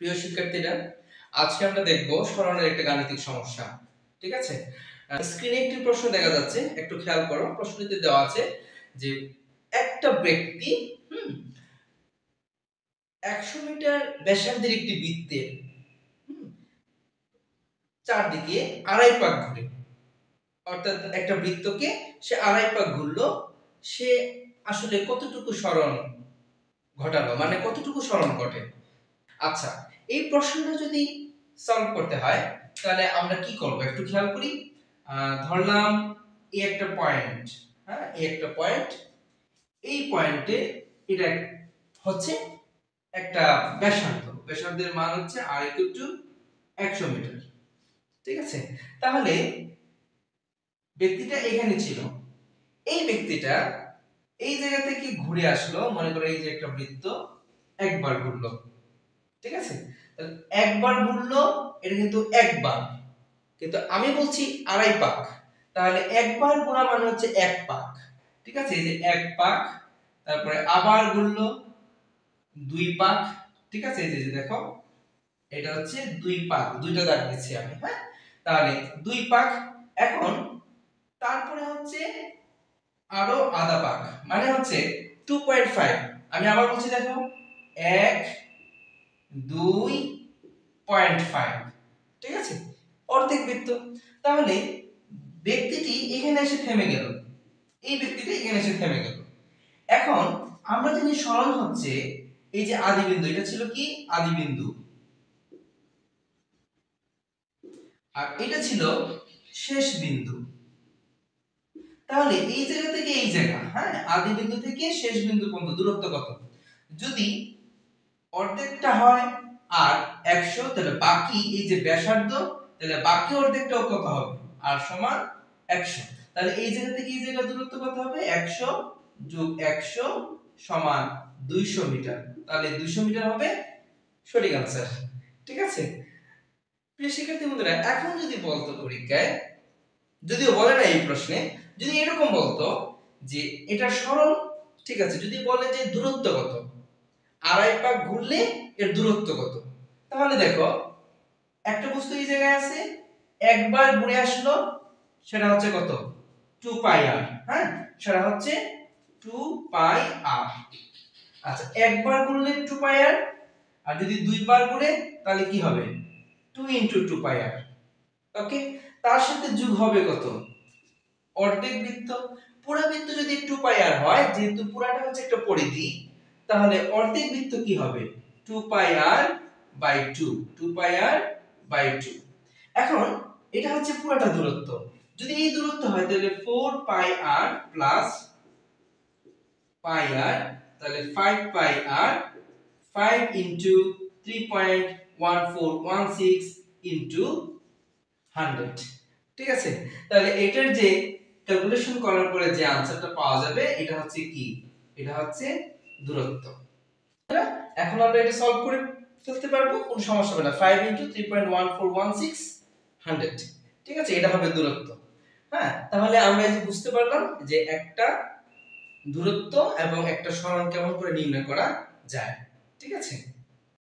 প্রিয় শিক্ষার্থীরা, আজকে আমরা দেখব সরণের একটা গাণিতিক সমস্যা। ঠিক আছে, স্ক্রিনে একটি প্রশ্ন দেখা যাচ্ছে, একটু খেয়াল করো। প্রশ্নটিতে দেওয়া আছে যে একটা ব্যক্তি 100 মিটার ব্যাসার্ধের একটি বৃত্তের চারদিকে আড়াই পাক ঘুরে, অর্থাৎ একটা বৃত্তকে সে আড়াই পাক ঘুরলো, সে আসলে কতটুকু সরণ ঘটালো, মানে কতটুকু সরণ ঘটে। আচ্ছা, এই প্রশ্নটা যদি সলভ করতে হয় তাহলে আমরা কি করব একটু খেয়াল করি। ধরলাম এই একটা পয়েন্ট, হ্যাঁ, এই একটা পয়েন্ট, এই পয়েন্টে এটা হচ্ছে একটা ব্যাসার্ধ, ব্যাসার্ধের মান হচ্ছে r = 100 মিটার। ঠিক আছে, তাহলে ব্যক্তিটা এখানে ছিল, এই ব্যক্তিটা এই জায়গা থেকে ঘুরে আসলো, মনে করো এই যে একটা বৃত্ত একবার ঘুরলো। ঠিক আছে, একবার ঘুরলো, এটা কিন্তু একবার, কিন্তু আমি বলছি আড়াই পাক, তাহলে একবার ঘোরা মানে হচ্ছে এক পাক। ঠিক আছে, এই যে এক পাক, তারপরে আবার ঘুরলো দুই পাক। ঠিক আছে, এই যে দেখো এটা হচ্ছে দুই পাক, দুইটা দাগ দিচ্ছি আমি, হ্যাঁ, তাহলে দুই পাক। এখন তারপরে হচ্ছে আরো আধা পাক, মানে হচ্ছে 2.5। আমি আবার বলছি, দেখো 1 2.5। ঠিক আছে, অর্ধেক বৃত্ত। তাহলে ব্যক্তিটি এখানে এসে থেমে গেল, এই ব্যক্তিটি এখানে এসে থেমে গেল। এখন আমরা জানি সরণ হচ্ছে এই যে আদি বিন্দু, এটা ছিল কি আদি বিন্দু, আর এটা ছিল শেষ বিন্দু। তাহলে এই জায়গা থেকে এই জায়গা, হ্যাঁ, আদি বিন্দু থেকে শেষ বিন্দু পর্যন্ত দূরত্ব কত? যদি অর্ধেকটা হয় আর 100, তাহলে বাকি এই যে ব্যাসার্ধ, তাহলে বাকি অর্ধেকটাও কত হবে? আর সমান 100। তাহলে এই জায়গা থেকে এই জায়গা দূরত্ব কত হবে? 100 যোগ 100 সমান 200 মিটার। তাহলে 200 মিটার হবে সঠিক आंसर। ঠিক আছে, প্রিয় শিক্ষার্থী বন্ধুরা, এখন যদি বলতো পরীক্ষায়, যদিও বলে না এই প্রশ্নে, যদি এরকম বলতো যে এটা সরণ, ঠিক আছে, যদি বলে যে দূরত্ব কত, আড়াই পাক ঘুরলে এর দূরত্ব কত, তাহলে দেখো একটা বস্তু এই জায়গায় আছে, একবার ঘুরে আসলো, সেটা হচ্ছে কত? 2πr, হ্যাঁ, সেটা হচ্ছে 2πr। আচ্ছা, একবার ঘুরলে 2πr, আর যদি দুইবার ঘুরে তাহলে কি হবে? 2 * 2πr। ওকে, তার সাথে যোগ হবে কত? অর্ধেক বৃত্ত। পুরো বৃত্ত যদি 2πr হয়, যেহেতু পুরাটা হচ্ছে একটা পরিধি, তাহলে অর্ধেক বৃত্ত কি হবে? 2πr/2, 2πr/2। এখন এটা হচ্ছে পুরাটা দূরত্ব। যদি এই দূরত্ব হয় তাহলে 4πr প্লাস πr, তাহলে 5πr, 5 * 3.1416 * 100। ঠিক আছে, তাহলে এটার যে ক্যালকুলেশন করার পরে যে आंसरটা পাওয়া যাবে, এটা হচ্ছে কি? এটা হচ্ছে দূরত্ব। এখন আমরা এটা সলভ করে ফেলতে পারবো, কোনো সমস্যা হবে না। 5 * 3.1416 100। ঠিক আছে, এটা হবে দূরত্ব। হ্যাঁ, তাহলে আমরা এই যে বুঝতে পারলাম যে একটা দূরত্ব এবং একটা সরণ কেমন করে নির্ণয় করা যায়। ঠিক আছে।